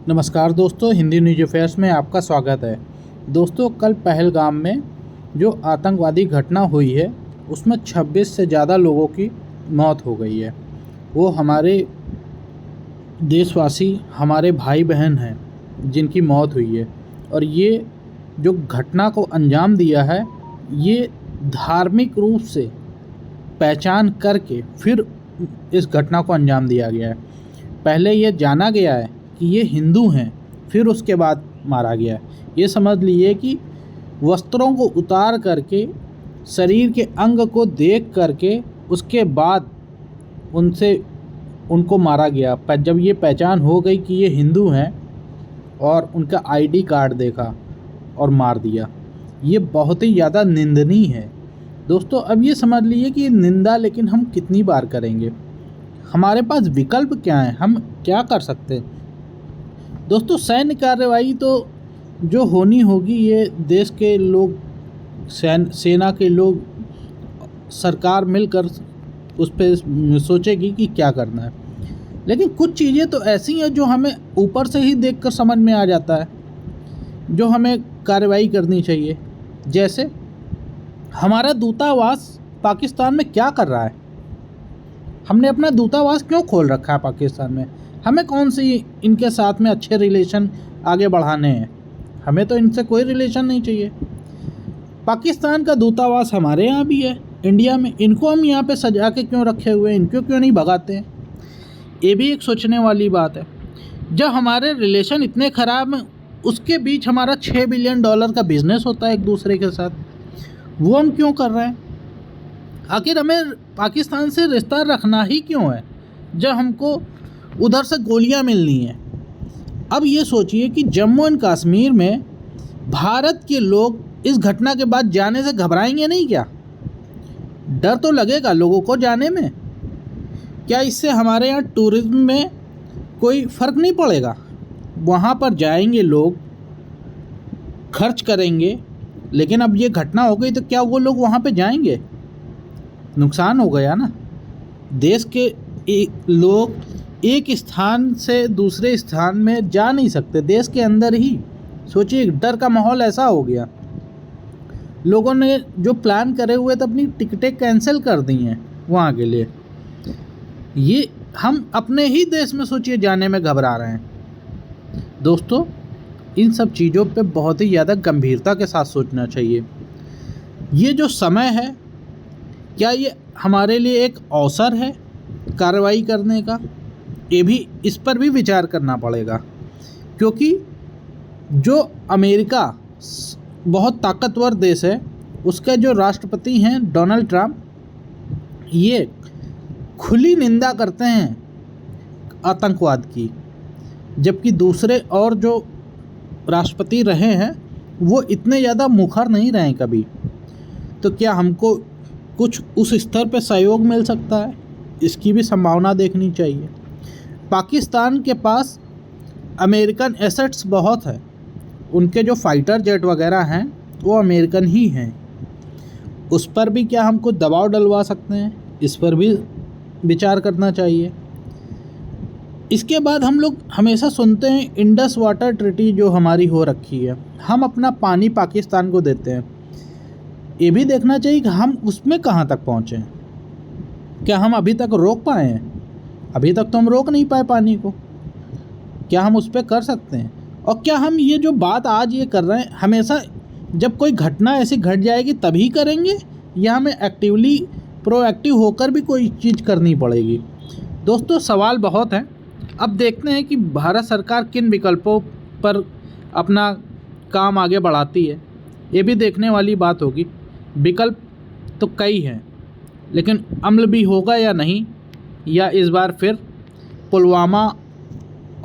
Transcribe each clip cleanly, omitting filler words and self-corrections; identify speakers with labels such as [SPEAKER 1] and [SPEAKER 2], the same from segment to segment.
[SPEAKER 1] नमस्कार दोस्तों, Hindi news affairs में आपका स्वागत है। दोस्तों, कल पहलगाम में जो आतंकवादी घटना हुई है उसमें 26 से ज़्यादा लोगों की मौत हो गई है। वो हमारे देशवासी, हमारे भाई बहन हैं जिनकी मौत हुई है। और ये जो घटना को अंजाम दिया है, ये धार्मिक रूप से पहचान करके फिर इस घटना को अंजाम दिया गया है। पहले ये जाना गया है कि ये हिंदू हैं, फिर उसके बाद मारा गया। ये समझ लिए कि वस्त्रों को उतार करके, शरीर के अंग को देख करके उसके बाद उनको मारा गया। पर जब ये पहचान हो गई कि ये हिंदू हैं और उनका आईडी कार्ड देखा और मार दिया, ये बहुत ही ज़्यादा निंदनीय है। दोस्तों, अब ये समझ लीजिए कि निंदा लेकिन हम कितनी बार करेंगे, हमारे पास विकल्प क्या है, हम क्या कर सकते हैं। दोस्तों, सैन्य कार्रवाई तो जो होनी होगी, ये देश के लोग, सेना के लोग, सरकार मिलकर उस पर सोचेगी कि क्या करना है। लेकिन कुछ चीज़ें तो ऐसी हैं जो हमें ऊपर से ही देखकर समझ में आ जाता है, जो हमें कार्रवाई करनी चाहिए। जैसे हमारा दूतावास पाकिस्तान में क्या कर रहा है, हमने अपना दूतावास क्यों खोल रखा है पाकिस्तान में, हमें कौन सी इनके साथ में अच्छे रिलेशन आगे बढ़ाने हैं, हमें तो इनसे कोई रिलेशन नहीं चाहिए। पाकिस्तान का दूतावास हमारे यहाँ भी है, इंडिया में, इनको हम यहाँ पे सजा के क्यों रखे हुए हैं, इनको क्यों नहीं भगाते हैं। ये भी एक सोचने वाली बात है। जब हमारे रिलेशन इतने ख़राब हैं, उसके बीच हमारा $6 बिलियन का बिजनेस होता है एक दूसरे के साथ, वो हम क्यों कर रहे हैं। आखिर हमें पाकिस्तान से रिश्ता रखना ही क्यों है जब हमको उधर से गोलियां मिलनी हैं। अब ये सोचिए कि जम्मू एंड कश्मीर में भारत के लोग इस घटना के बाद जाने से घबराएंगे नहीं क्या? डर तो लगेगा लोगों को जाने में। क्या इससे हमारे यहाँ टूरिज्म में कोई फ़र्क नहीं पड़ेगा? वहाँ पर जाएंगे लोग, खर्च करेंगे, लेकिन अब ये घटना हो गई तो क्या वो लोग वहाँ पे जाएंगे? नुकसान हो गया ना। देश के लोग एक स्थान से दूसरे स्थान में जा नहीं सकते, देश के अंदर ही। सोचिए, डर का माहौल ऐसा हो गया, लोगों ने जो प्लान करे हुए थे अपनी टिकटें कैंसिल कर दी हैं वहाँ के लिए। ये हम अपने ही देश में सोचिए जाने में घबरा रहे हैं। दोस्तों, इन सब चीज़ों पे बहुत ही ज़्यादा गंभीरता के साथ सोचना चाहिए। ये जो समय है, क्या ये हमारे लिए एक अवसर है कार्रवाई करने का? ये भी, इस पर भी विचार करना पड़ेगा, क्योंकि जो अमेरिका बहुत ताकतवर देश है, उसके जो राष्ट्रपति हैं डोनाल्ड ट्रंप, ये खुली निंदा करते हैं आतंकवाद की, जबकि दूसरे और जो राष्ट्रपति रहे हैं वो इतने ज़्यादा मुखर नहीं रहे कभी। तो क्या हमको कुछ उस स्तर पर सहयोग मिल सकता है, इसकी भी संभावना देखनी चाहिए। पाकिस्तान के पास अमेरिकन एसेट्स बहुत है, उनके जो फाइटर जेट वगैरह हैं वो अमेरिकन ही हैं। उस पर भी क्या हमको दबाव डलवा सकते हैं, इस पर भी विचार करना चाहिए। इसके बाद हम लोग हमेशा सुनते हैं इंडस वाटर ट्रीटी जो हमारी हो रखी है, हम अपना पानी पाकिस्तान को देते हैं। ये भी देखना चाहिए कि हम उसमें कहाँ तक पहुँचे हैं, क्या हम अभी तक रोक पाए हैं? अभी तक तो हम रोक नहीं पाए पानी को, क्या हम उस पर कर सकते हैं? और क्या हम ये जो बात आज ये कर रहे हैं, हमेशा जब कोई घटना ऐसी घट जाएगी तभी करेंगे, या हमें एक्टिवली प्रोएक्टिव होकर भी कोई चीज़ करनी पड़ेगी? दोस्तों, सवाल बहुत हैं। अब देखते हैं कि भारत सरकार किन विकल्पों पर अपना काम आगे बढ़ाती है, ये भी देखने वाली बात होगी। विकल्प तो कई हैं, लेकिन अमल भी होगा या नहीं, या इस बार फिर पुलवामा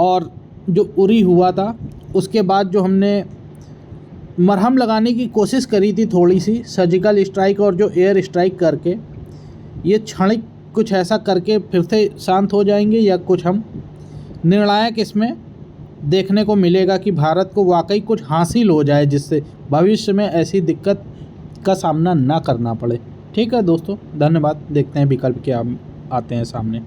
[SPEAKER 1] और जो उरी हुआ था उसके बाद जो हमने मरहम लगाने की कोशिश करी थी, थोड़ी सी सर्जिकल स्ट्राइक और जो एयर स्ट्राइक करके, ये क्षणिक कुछ ऐसा करके फिर से शांत हो जाएंगे, या कुछ हम निर्णायक इसमें देखने को मिलेगा कि भारत को वाकई कुछ हासिल हो जाए जिससे भविष्य में ऐसी दिक्कत का सामना ना करना पड़े। ठीक है दोस्तों, धन्यवाद। देखते हैं विकल्प क्या आते हैं सामने।